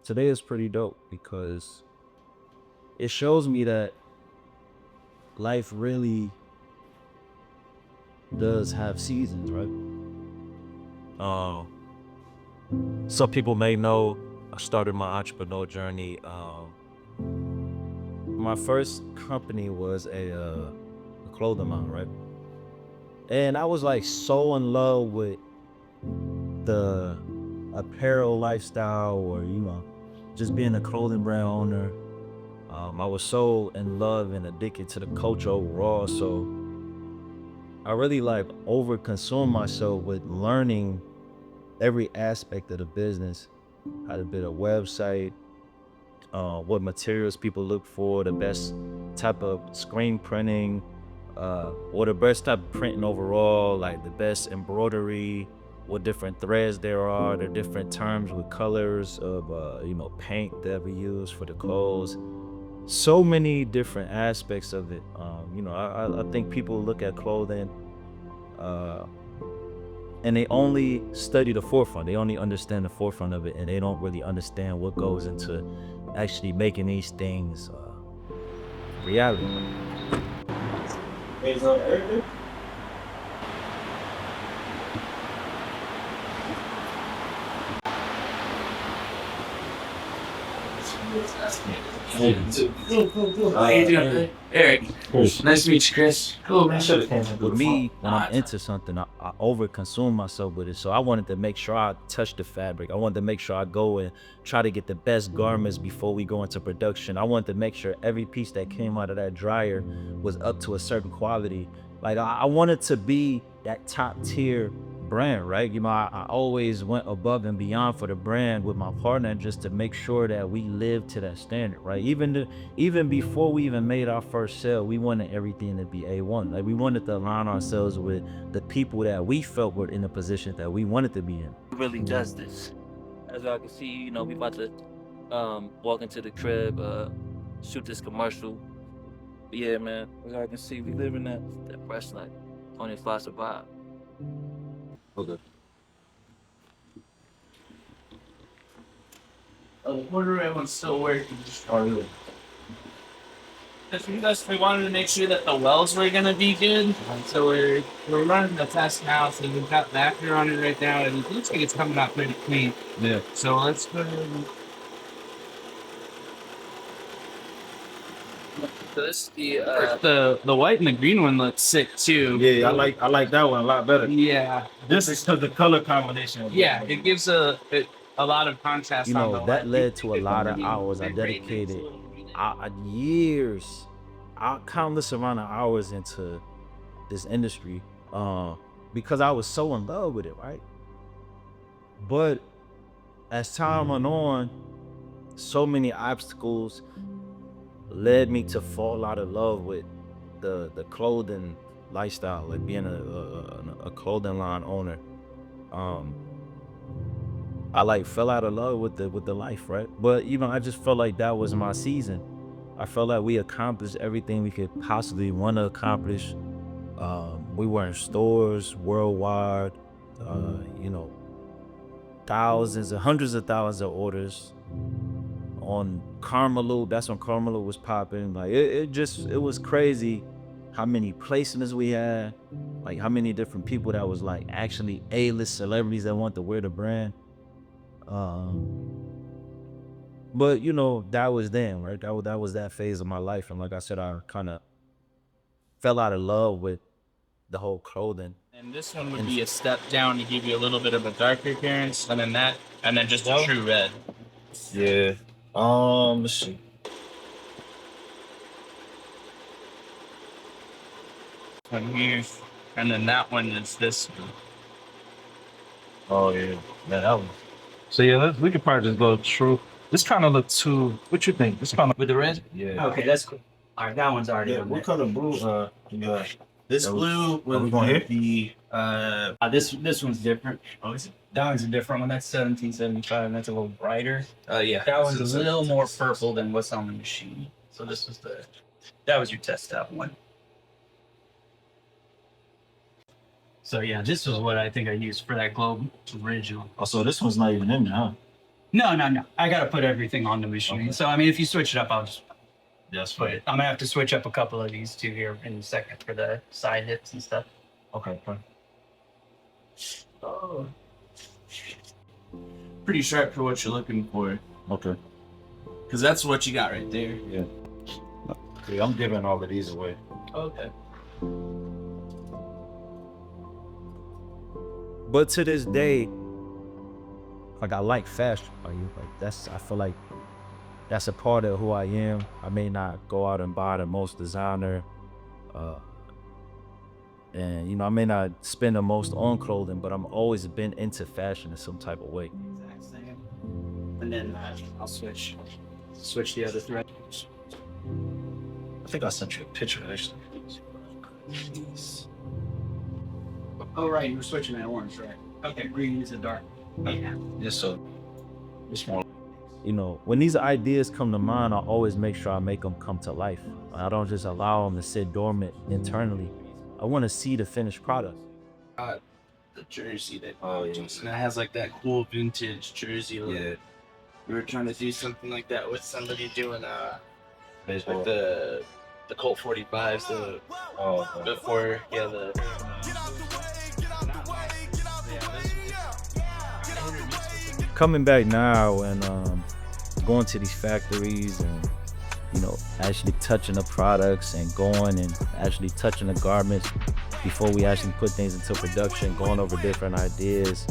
today is pretty dope because it shows me that life really does have seasons, right? Some people may know I started my entrepreneur journey. My first company was a clothing line, right? And I was like so in love with the apparel lifestyle, or just being a clothing brand owner. I was so in love and addicted to the culture overall. So I really like over consume myself with learning every aspect of the business, how to build a website, what materials people look for, the best type of screen printing, or the best type of printing overall, like the best embroidery, what different threads there are, the different terms with colors of paint that we use for the clothes. So many different aspects of it. I think people look at clothing uh, and they only study the forefront. They only understand the forefront of it, and they don't really understand what goes into actually making these things reality. How you doing, Eric? Nice to meet you, Chris. Cool, man. With me, when I'm into something, I over consume myself with it. So I wanted to make sure I touch the fabric. I wanted to make sure I go and try to get the best garments before we go into production. I wanted to make sure every piece that came out of that dryer was up to a certain quality. Like I wanted to be that top tier brand, right? I always went above and beyond for the brand with my partner just to make sure that we live to that standard, right? Even before we even made our first sale, we wanted everything to be A1. Like we wanted to align ourselves with the people that we felt were in the position that we wanted to be in. Really does this. As y'all can see, we about to walk into the crib, shoot this commercial. But yeah, man, as y'all can see, we live in that fresh life, 25 survive. Okay. The quarter one's still working. Oh, really? We wanted to make sure that the wells were gonna be good, so we're running the test now. So we've got backer on it right now, and it looks like it's coming out pretty clean. Yeah. So let's go ahead and. So this the white and the green one looks sick too. Yeah, I like that one a lot better. Yeah. This is because the color combination. Yeah, it gives a lot of contrast on the That white. led to a lot of hours I dedicated, years, countless amount of hours into this industry, because I was so in love with it, right? But as time went on, so many obstacles led me to fall out of love with the clothing lifestyle, like being a clothing line owner. Um, I like fell out of love with the life, right? But I just felt like that was my season. I felt like we accomplished everything we could possibly want to accomplish. We were in stores worldwide, thousands and hundreds of thousands of orders on Carmelo. That's when Carmelo was popping. Like it was crazy how many placements we had, like how many different people that was like actually A-list celebrities that want to wear the brand. But that was then, right? That was that phase of my life, and like I said, I kind of fell out of love with the whole clothing. And this one would be a step down to give you a little bit of a darker appearance, and then just a true red. Yeah. Let's see. One here, and then that one is this one. Oh yeah, man, that was. So yeah, we could probably just go true. This kind of look too. What you think? This kind of With the red? Yeah. Okay, that's cool. All right, that one's already on What there. color blue? Yeah. This blue we gonna hit? be this one's different. Oh, is it? That one's a different one. That's 1775, and that's a little brighter. Yeah. That one's a little more purple than what's on the machine. So this was that was your test out one. So yeah, this was what I think I used for that globe original. Oh, so this one's not even in there, huh? No. I gotta put everything on the machine. Okay. So I mean, if you switch it up, I'll just Yes, put it. I'm gonna have to switch up a couple of these two here in a second for the side hits and stuff. Okay, fine. Oh. Pretty sharp for what you're looking for. Okay. Because that's what you got right there. Yeah. Yeah, I'm giving all of these away. Okay. But to this day, like I like fashion. Like I feel like that's a part of who I am. I may not go out and buy the most designer, and I may not spend the most on clothing, but I'm always been into fashion in some type of way. Exact same. And then I'll switch the other thread. I think I sent you a picture actually. Oh right, you were switching that orange, right? Okay, green is a dark. Yeah. Yes, so it's more. When these ideas come to mind, I always make sure I make them come to life. I don't just allow them to sit dormant internally. I want to see the finished product. The jersey that Oh, yeah. and it has like that cool vintage jersey look. Yeah. We were trying to do something like that with somebody doing Baseball. like the Colt 45s before the Coming back now and going to these factories and actually touching the products and going and actually touching the garments before we actually put things into production, going over different ideas,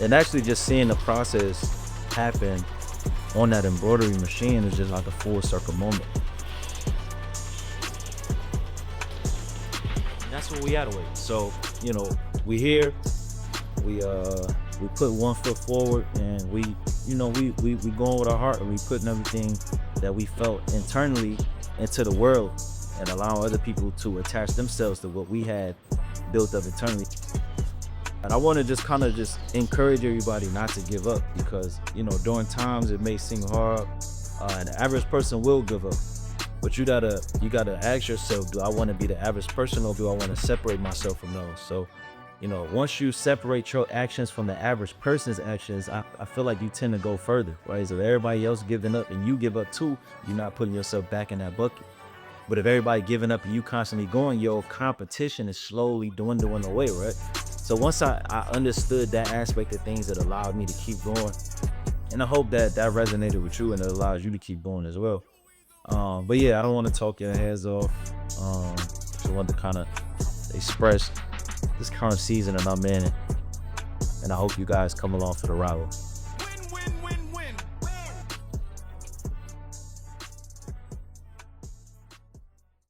and actually just seeing the process happen on that embroidery machine is just like a full circle moment. And that's what we had to wait. So we here, we put one foot forward, and we going with our heart, and we putting everything that we felt internally into the world and allowing other people to attach themselves to what we had built up internally. And I want to just kind of encourage everybody not to give up, because during times it may seem hard, and the average person will give up. But you gotta ask yourself, do I want to be the average person, or do I want to separate myself from those? So once you separate your actions from the average person's actions, I feel like you tend to go further, right? So if everybody else giving up and you give up too, you're not putting yourself back in that bucket. But if everybody giving up and you constantly going, your competition is slowly dwindling away, right? So once I understood that aspect of things, it allowed me to keep going. And I hope that resonated with you and it allows you to keep going as well. But yeah, I don't want to talk your heads off. Just want to kind of express this current season that I'm in, and I hope you guys come along for the ride.